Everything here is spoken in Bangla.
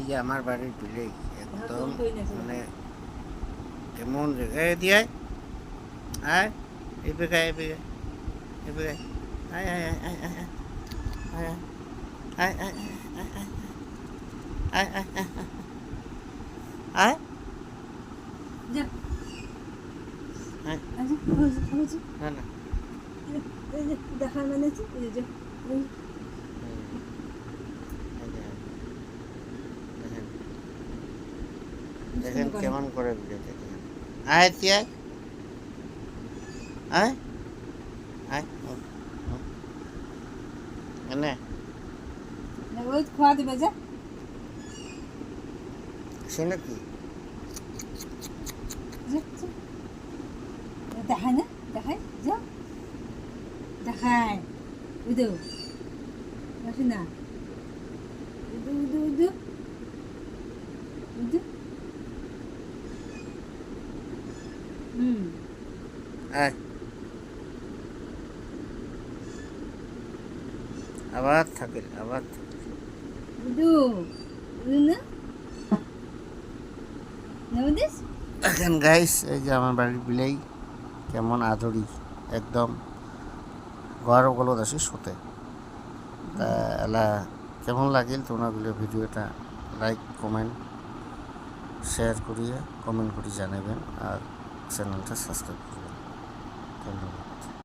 এই যে আমার বাড়ির বিলেই একদম মানে কেমন জায়গায় দিয়ে আয় এই বেগায় এই বেগায় এই বেগায় আয় আয় আয় আয় আয় আয় আয় আয় আয় আয় আয় আয় যা আয় আচ্ছা বুঝি না না এই যে দেখার মানে আছে এই যে দেখেন কেমন করে ভিডিও দেখেন আয় তুই আয় আয় আয় এনে ওই খোয়া দিবে যা সে নাকি দেখায় না দেখায় যা দেখায় উদু আসি না উদু উদু উদু উদু আয় আবার থাকিল আবার উদু উদু না নবদিস দেখেন গাইস এই যে আমার বাড়ির বিলেই কেমন আদরি একদম ঘর গলত আছে শুতে তা এলা কেমন লাগিল তোমাগুলো ভিডিওটা লাইক কমেন্ট শেয়ার করিয়ে কমেন্ট করে জানাবেন আর চ্যানেলটা সাবস্ক্রাইব করবেন ধন্যবাদ।